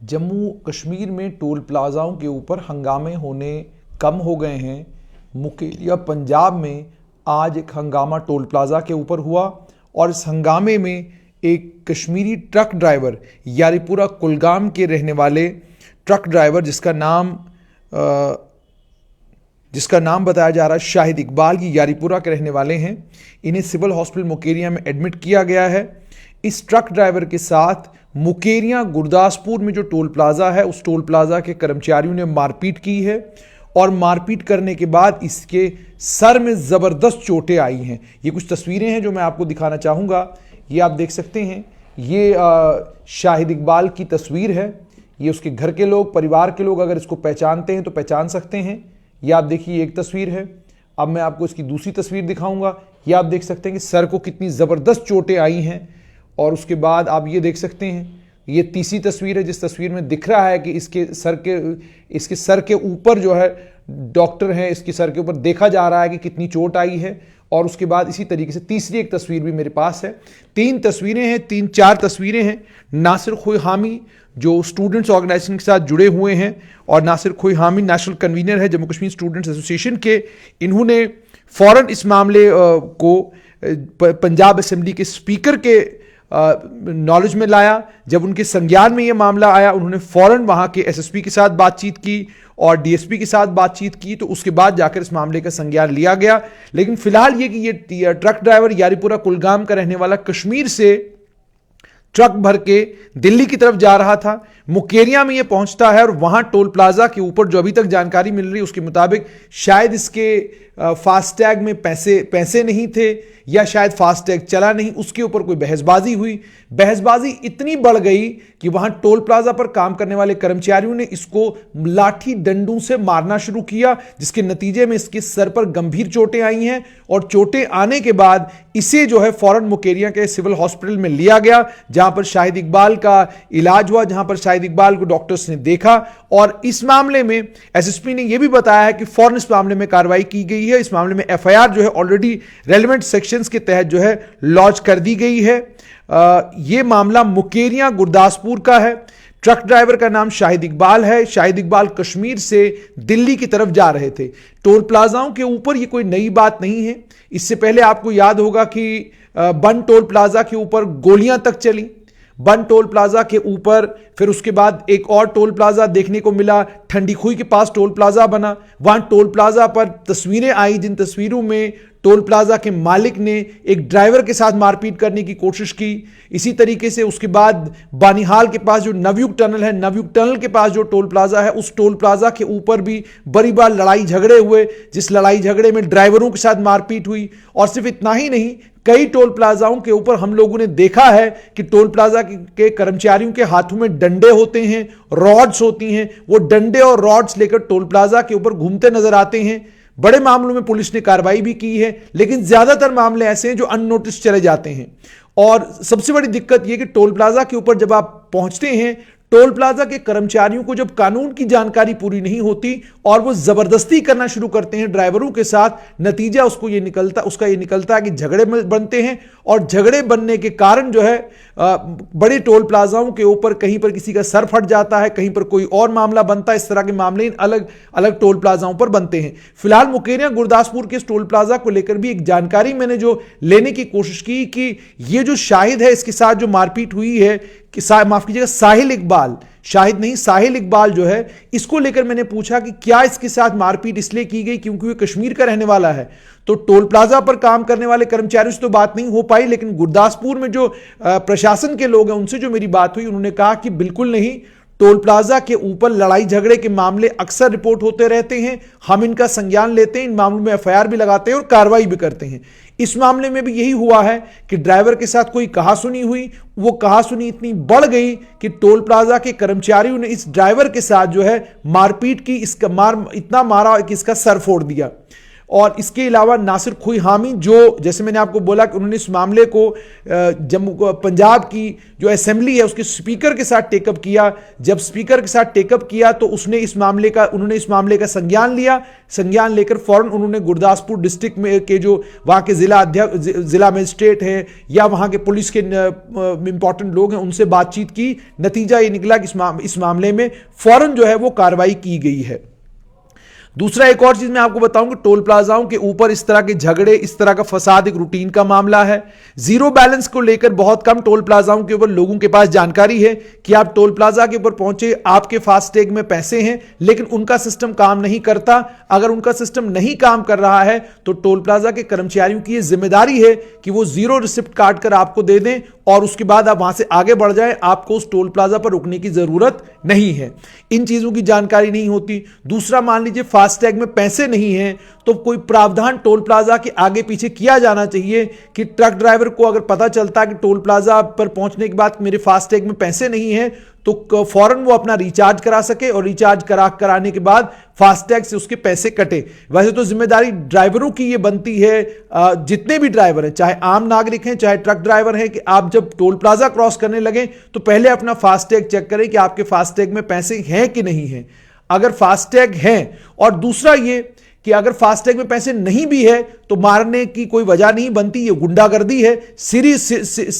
जम्मू कश्मीर में टोल प्लाज़ाओं के ऊपर हंगामे होने कम हो गए हैं। मुकेरिया पंजाब में आज एक हंगामा टोल प्लाज़ा के ऊपर हुआ और इस हंगामे में एक कश्मीरी ट्रक ड्राइवर यारीपुरा कुलगाम के रहने वाले ट्रक ड्राइवर जिसका नाम बताया जा रहा है शाहिद इकबाल, की यारीपुरा के रहने वाले हैं। इन्हें सिविल हॉस्पिटल मुकेरिया में एडमिट किया गया है। इस ट्रक ड्राइवर के साथ मुकेरिया गुरदासपुर में जो टोल प्लाज़ा है उस टोल प्लाज़ा के कर्मचारियों ने मारपीट की है और मारपीट करने के बाद इसके सर में ज़बरदस्त चोटें आई हैं। ये कुछ तस्वीरें हैं जो मैं आपको दिखाना चाहूँगा। ये आप देख सकते हैं, ये शाहिद इकबाल की तस्वीर है। ये उसके घर के लोग, परिवार के लोग अगर इसको पहचानते हैं तो पहचान सकते हैं। ये आप देखिए एक तस्वीर है। अब मैं आपको इसकी दूसरी तस्वीर दिखाऊंगा। ये आप देख सकते हैं कि सर को कितनी ज़बरदस्त चोटें आई हैं। और उसके बाद आप ये देख सकते हैं, ये तीसरी तस्वीर है जिस तस्वीर में दिख रहा है कि इसके सर के ऊपर जो है डॉक्टर हैं, इसके सर के ऊपर देखा जा रहा है कि कितनी चोट आई है। और उसके बाद इसी तरीके से तीसरी एक तस्वीर भी मेरे पास है। तीन चार तस्वीरें हैं। नासिर खोई हामी जो स्टूडेंट्स ऑर्गेनाइजेशन के साथ जुड़े हुए हैं और नासिर खोई हामी नेशनल कन्वीनर है जम्मू कश्मीर स्टूडेंट्स एसोसिएशन के। इन्होंने फौरन इस मामले को पंजाब असेंबली के स्पीकर के नॉलेज में लाया। जब उनके संज्ञान में यह मामला आया, उन्होंने फौरन वहां के एसएसपी के साथ बातचीत की और डीएसपी के साथ बातचीत की, तो उसके बाद जाकर इस मामले का संज्ञान लिया गया। लेकिन फिलहाल ये कि ये ट्रक ड्राइवर यारीपुरा कुलगाम का रहने वाला कश्मीर से ट्रक भर के दिल्ली की तरफ जा रहा था। मुकेरिया में यह पहुंचता है और वहां टोल प्लाजा के ऊपर जो अभी तक जानकारी मिल रही है उसके मुताबिक शायद इसके फास्टैग में पैसे नहीं थे या शायद फास्टैग चला नहीं, उसके ऊपर कोई बहसबाजी हुई। बहसबाजी इतनी बढ़ गई कि वहां टोल प्लाजा पर काम करने वाले कर्मचारियों ने इसको लाठी डंडों से मारना शुरू किया, जिसके नतीजे में इसके सर पर गंभीर चोटें आई हैं। और चोटें आने के बाद इसे जो है फौरन मुकेरिया के सिविल हॉस्पिटल में लिया गया, जहां पर शाहिद इकबाल का इलाज हुआ, जहां पर शाहिद इकबाल को डॉक्टर्स ने देखा। और इस मामले में एसएसपी ने यह भी बताया है कि फौरन इस मामले में कार्रवाई की गई है। इस मामले में एफआईआर जो है ऑलरेडी रेलेवेंट सेक्शंस के तहत जो है लॉन्च कर दी गई है। यह मामला मुकेरिया गुरदासपुर का है। ट्रक ड्राइवर का नाम शाहिद इकबाल है। शाहिद इकबाल कश्मीर से दिल्ली की तरफ जा रहे थे। टोल प्लाजाओं के ऊपर यह कोई नई बात नहीं है। इससे पहले आपको याद होगा कि बन टोल प्लाजा के ऊपर गोलियां तक चली। बन टोल प्लाजा के ऊपर फिर उसके बाद एक और टोल प्लाजा देखने को मिला, ठंडी खुई के पास टोल प्लाजा बना। वहां टोल प्लाजा पर तस्वीरें आई जिन तस्वीरों में टोल प्लाजा के मालिक ने एक ड्राइवर के साथ मारपीट करने की कोशिश की। इसी तरीके से उसके बाद बानिहाल के पास जो नवयुग टनल है, नवयुग टनल के पास जो टोल प्लाजा है, उस टोल प्लाजा के ऊपर भी बड़ी बार लड़ाई झगड़े हुए, जिस लड़ाई झगड़े में ड्राइवरों के साथ मारपीट हुई। और सिर्फ इतना ही नहीं, कई टोल प्लाजाओं के ऊपर हम लोगों ने देखा है कि टोल प्लाजा के कर्मचारियों के हाथों में डंडे होते हैं, रॉड्स होती हैं। वो डंडे और रॉड्स लेकर टोल प्लाजा के ऊपर घूमते नजर आते हैं। बड़े मामलों में पुलिस ने कार्रवाई भी की है, लेकिन ज्यादातर मामले ऐसे हैं जो अननोटिस चले जाते हैं। और सबसे बड़ी दिक्कत यह कि टोल प्लाजा के ऊपर जब आप पहुंचते हैं, टोल प्लाजा के कर्मचारियों को जब कानून की जानकारी पूरी नहीं होती और वो जबरदस्ती करना शुरू करते हैं ड्राइवरों के साथ, नतीजा उसका ये निकलता है कि झगड़े बनते हैं। और झगड़े बनने के कारण जो है बड़े टोल प्लाजाओं के ऊपर कहीं पर किसी का सर फट जाता है, कहीं पर कोई और मामला बनता है। इस तरह के मामले अलग अलग टोल प्लाजाओं पर बनते हैं। फिलहाल मुकेरिया गुरदासपुर के इस टोल प्लाजा को लेकर भी एक जानकारी मैंने जो लेने की कोशिश की कि ये जो शाहिद है, इसके साथ जो मारपीट हुई है, कि माफ कीजिएगा साहिल इकबाल, शाहिद नहीं साहिल इकबाल जो है, इसको लेकर मैंने पूछा कि क्या इसके साथ मारपीट इसलिए की गई क्योंकि वो कश्मीर का रहने वाला है। तो टोल प्लाजा पर काम करने वाले कर्मचारियों से तो बात नहीं हो पाई, लेकिन गुरदासपुर में जो प्रशासन के लोग हैं उनसे जो मेरी बात हुई, उन्होंने कहा कि बिल्कुल नहीं, टोल प्लाजा के ऊपर लड़ाई झगड़े के मामले अक्सर रिपोर्ट होते रहते हैं। हम इनका संज्ञान लेते हैं, इन मामलों में एफआईआर भी लगाते हैं और कार्रवाई भी करते हैं। इस मामले में भी यही हुआ है कि ड्राइवर के साथ कोई कहासुनी हुई। वो कहासुनी इतनी बढ़ गई कि टोल प्लाजा के कर्मचारियों ने इस ड्राइवर के साथ जो है मारपीट की, इतना मारा कि इसका सर फोड़ दिया। और इसके अलावा नासिर खुई हामी, जो जैसे मैंने आपको बोला कि उन्होंने इस मामले को जम्मू पंजाब की जो असेंबली है उसके स्पीकर के साथ टेकअप किया। जब स्पीकर के साथ टेकअप किया तो उन्होंने इस मामले का संज्ञान लिया। संज्ञान लेकर फौरन उन्होंने गुरदासपुर डिस्ट्रिक्ट में के जो वहां के जिला मजिस्ट्रेट हैं या वहां के पुलिस के इंपॉर्टेंट लोग हैं उनसे बातचीत की। नतीजा ये निकला कि इस मामले में फौरन जो है वो कार्रवाई की गई है। दूसरा एक और चीज मैं आपको बताऊं कि टोल प्लाजाओं के ऊपर इस तरह के झगड़े, इस तरह का फसाद एक रूटीन का मामला है। जीरो बैलेंस को लेकर बहुत कम टोल प्लाजाओं के ऊपर लोगों के पास जानकारी है कि आप टोल प्लाजा के ऊपर पहुंचे, आपके फास्टैग में पैसे हैं, लेकिन उनका सिस्टम काम नहीं करता। अगर उनका सिस्टम नहीं काम कर रहा है तो टोल प्लाजा के कर्मचारियों की यह जिम्मेदारी है कि वो जीरो रिसिप्ट काट कर आपको दे दें और उसके बाद आप वहां से आगे बढ़ जाएं। आपको उस टोल प्लाजा पर रुकने की जरूरत नहीं है। इन चीजों की जानकारी नहीं होती। दूसरा, मान लीजिए फास्टैग में पैसे नहीं हैं तो कोई प्रावधान टोल प्लाजा के आगे पीछे किया जाना चाहिए कि ट्रक ड्राइवर को अगर पता चलता है कि टोल प्लाजा पर पहुंचने के बाद मेरे फास्टैग में पैसे नहीं हैं तो फौरन वो अपना रिचार्ज करा सके और रिचार्ज कराने के बाद फास्टैग से उसके पैसे कटे। वैसे तो जिम्मेदारी ड्राइवरों की ये बनती है, जितने भी ड्राइवर हैं, चाहे आम नागरिक हैं चाहे ट्रक ड्राइवर हैं, कि आप जब टोल प्लाजा क्रॉस करने लगे तो पहले अपना फास्टैग चेक करें कि आपके फास्टैग में पैसे हैं कि नहीं हैं। अगर फास्टैग हैं, और दूसरा ये कि अगर फास्टैग में पैसे नहीं भी है तो मारने की कोई वजह नहीं बनती। ये गुंडागर्दी है,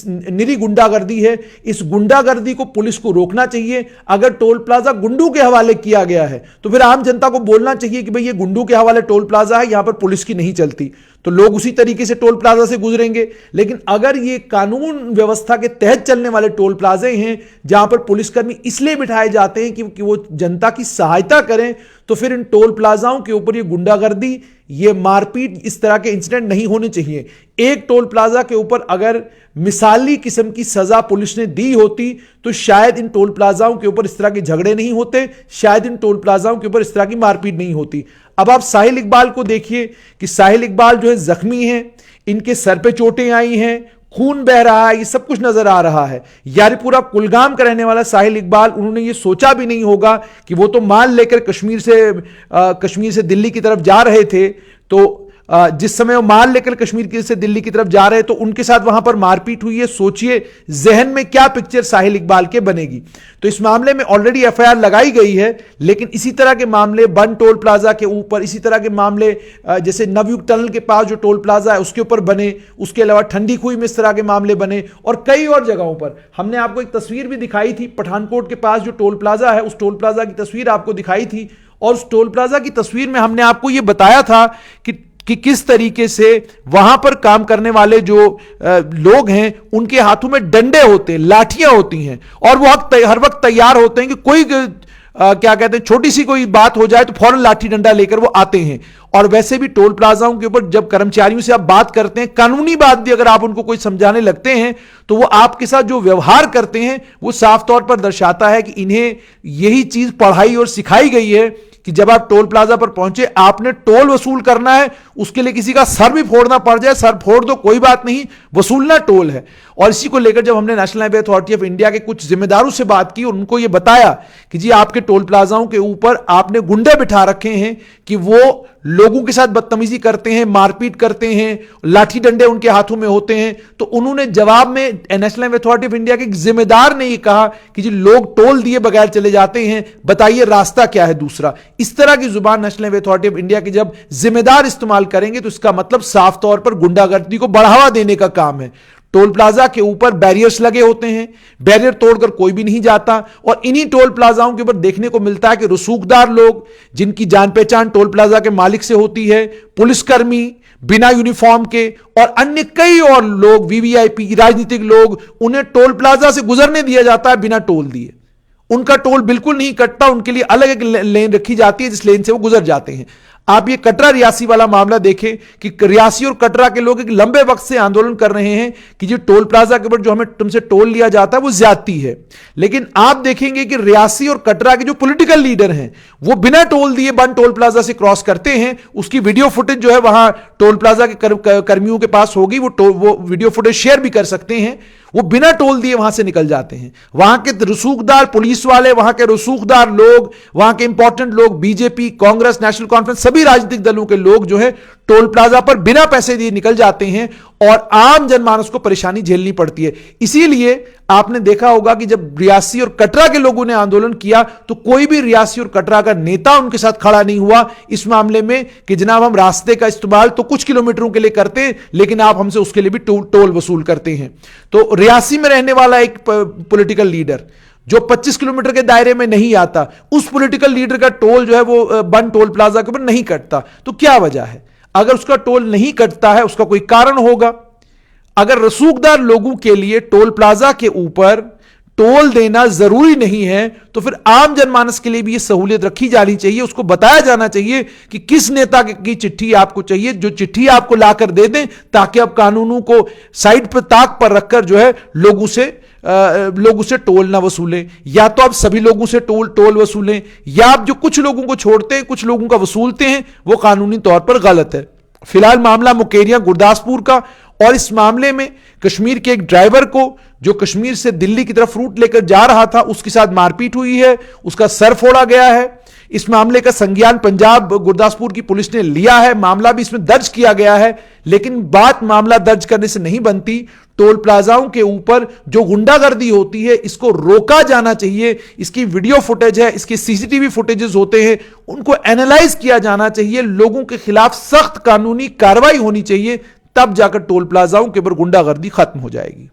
निरी गुंडागर्दी है। इस गुंडागर्दी को पुलिस को रोकना चाहिए। अगर टोल प्लाजा गुंडों के हवाले किया गया है तो फिर आम जनता को बोलना चाहिए कि भाई ये गुंडों के हवाले टोल प्लाजा है, यहां पर पुलिस की नहीं चलती, तो लोग उसी तरीके से टोल प्लाजा से गुजरेंगे। लेकिन अगर ये कानून व्यवस्था के तहत चलने वाले टोल प्लाजे हैं जहां पर पुलिसकर्मी इसलिए बिठाए जाते हैं कि वो जनता की सहायता करें, तो फिर इन टोल प्लाजाओं के ऊपर ये गुंडागर्दी, ये मारपीट, इस तरह के इंसिडेंट नहीं होने चाहिए। एक टोल प्लाजा के ऊपर अगर मिसाली किस्म की सजा पुलिस ने दी होती तो शायद इन टोल प्लाजाओं के ऊपर इस तरह के झगड़े नहीं होते, शायद इन टोल प्लाजाओं के ऊपर इस तरह की मारपीट नहीं होती। अब आप साहिल इकबाल को देखिए कि साहिल इकबाल जो है जख्मी हैं, इनके सर पे चोटें आई हैं, खून बह रहा है, ये सब कुछ नजर आ रहा है। यारीपुरा कुलगाम का रहने वाला साहिल इकबाल, उन्होंने ये सोचा भी नहीं होगा कि वो तो माल लेकर कश्मीर से दिल्ली की तरफ जा रहे थे, तो जिस समय वो माल लेकर कश्मीर से दिल्ली की तरफ जा रहे तो उनके साथ वहां पर मारपीट हुई है। सोचिए जहन में क्या पिक्चर साहिल इकबाल के बनेगी। तो इस मामले में ऑलरेडी एफआईआर लगाई गई है, लेकिन इसी तरह के मामले बन टोल प्लाजा के ऊपर, इसी तरह के मामले जैसे नवयुग टनल के पास जो टोल प्लाजा है उसके ऊपर बने, उसके अलावा ठंडी खुई में इस तरह के मामले बने और कई और जगहों पर। हमने आपको एक तस्वीर भी दिखाई थी, पठानकोट के पास जो टोल प्लाजा है उस टोल प्लाजा की तस्वीर आपको दिखाई थी, और उस टोल प्लाजा की तस्वीर में हमने आपको यह बताया था कि किस तरीके से वहां पर काम करने वाले जो लोग हैं उनके हाथों में डंडे होते हैं, लाठियां होती हैं, और वो हर वक्त तैयार होते हैं कि कोई क्या कहते हैं, छोटी सी कोई बात हो जाए तो फौरन लाठी डंडा लेकर वो आते हैं। और वैसे भी टोल प्लाजाओं के ऊपर जब कर्मचारियों से आप बात करते हैं, कानूनी बात भी अगर आप उनको कोई समझाने लगते हैं तो वो आपके साथ जो व्यवहार करते हैं वो साफ तौर पर दर्शाता है कि इन्हें यही चीज पढ़ाई और सिखाई गई है कि जब आप टोल प्लाजा पर पहुंचे आपने टोल वसूल करना है, उसके लिए किसी का सर भी फोड़ना पड़ जाए, सर फोड़ दो कोई बात नहीं, वसूलना टोल है। और इसी को लेकर जब हमने national highway authority of India के कुछ जिम्मेदारों से बात की, उनको यह बताया कि जी आपके टोल प्लाजाओं के ऊपर आपने गुंडे बिठा रखे हैं कि वो लोगों के साथ बदतमीजी करते हैं, मारपीट करते हैं, लाठी डंडे उनके हाथों में होते हैं। तो उन्होंने जवाब में national highway authority of India के जिम्मेदार ने यह कहा कि जी लोग टोल दिए बगैर चले जाते हैं, बताइए रास्ता क्या है दूसरा। इस तरह की जुबान national highway authority of India की जब जिम्मेदार इस्तेमाल करेंगे तो इसका मतलब साफ तौर पर गुंडागर्दी को बढ़ावा देने का काम है। टोल प्लाजा के ऊपर बैरियर्स लगे होते हैं, बैरियर तोड़कर कोई भी नहीं जाता, और इन्हीं टोल प्लाजाओं के ऊपर देखने को मिलता है कि रसूखदार लोग जिनकी जान पहचान टोल प्लाजा के मालिक से होती है, पुलिसकर्मी बिना यूनिफॉर्म के, और अन्य कई और लोग, वीवीआईपी, राजनीतिक लोग, उन्हें टोल प्लाजा से गुजरने दिया जाता है बिना टोल दिए। उनका टोल बिल्कुल नहीं कटता, उनके लिए अलग एक लेन रखी जाती है जिस लेन से वो गुजर जाते हैं। आप ये कटरा रियासी वाला मामला देखें कि रियासी और कटरा के लोग एक लंबे वक्त से आंदोलन कर रहे हैं कि जो टोल प्लाजा के ऊपर जो हमें तुमसे टोल लिया जाता है वो ज्यादती है। लेकिन आप देखेंगे कि रियासी और कटरा के जो पॉलिटिकल लीडर हैं वो बिना टोल दिए बन टोल प्लाजा से क्रॉस करते हैं। उसकी वीडियो फुटेज जो है वहां टोल प्लाजा के कर्मियों के पास होगी, वो वीडियो फुटेज शेयर भी कर सकते हैं। वो बिना टोल दिए वहां से निकल जाते हैं। वहां के रसूखदार पुलिस वाले, वहां के रसूखदार लोग, वहां के इंपॉर्टेंट लोग, बीजेपी, कांग्रेस, नेशनल कॉन्फ्रेंस, सभी सभी राजनीतिक दलों के लोग जो है टोल प्लाजा पर बिना पैसे दिए निकल जाते हैं और आम जनमानस को परेशानी झेलनी पड़ती है। इसीलिए आपने देखा होगा कि जब रियासी और कटरा के लोगों ने आंदोलन किया तो कोई भी रियासी और कटरा का नेता उनके साथ खड़ा नहीं हुआ इस मामले में कि जनाब हम रास्ते का इस्तेमाल तो कुछ किलोमीटरों के लिए करते हैं, लेकिन आप हमसे उसके लिए भी टोल वसूल करते हैं। तो रियासी में रहने वाला एक पॉलिटिकल लीडर जो 25 किलोमीटर के दायरे में नहीं आता, उस पॉलिटिकल लीडर का टोल जो है वो बन टोल प्लाजा के ऊपर नहीं कटता। तो क्या वजह है? अगर उसका टोल नहीं कटता है उसका कोई कारण होगा। अगर रसूखदार लोगों के लिए टोल प्लाजा के ऊपर टोल देना जरूरी नहीं है तो फिर आम जनमानस के लिए भी यह सहूलियत रखी जानी चाहिए। उसको बताया जाना चाहिए कि किस नेता की चिट्ठी आपको चाहिए, जो चिट्ठी आपको लाकर दे दें, ताकि आप कानूनों को साइड पर ताक पर रखकर जो है लोगों से टोल ना वसूलें। या तो आप सभी लोगों से टोल वसूलें, या आप जो कुछ लोगों को छोड़ते हैं कुछ लोगों का वसूलते हैं, वो कानूनी तौर पर गलत है। फिलहाल मामला मुकेरिया गुरदासपुर का, और इस मामले में कश्मीर के एक ड्राइवर को जो कश्मीर से दिल्ली की तरफ रूट लेकर जा रहा था उसके साथ मारपीट हुई है, उसका सर फोड़ा गया है। इस मामले का संज्ञान पंजाब गुरदासपुर की पुलिस ने लिया है, मामला भी इसमें दर्ज किया गया है। लेकिन बात मामला दर्ज करने से नहीं बनती, टोल प्लाजाओं के ऊपर जो गुंडागर्दी होती है इसको रोका जाना चाहिए। इसकी वीडियो फुटेज है, इसके सीसीटीवी फुटेजेस होते हैं, उनको एनालाइज किया जाना चाहिए। लोगों के खिलाफ सख्त कानूनी कार्रवाई होनी चाहिए, तब जाकर टोल प्लाजाओं के ऊपर गुंडागर्दी खत्म हो जाएगी।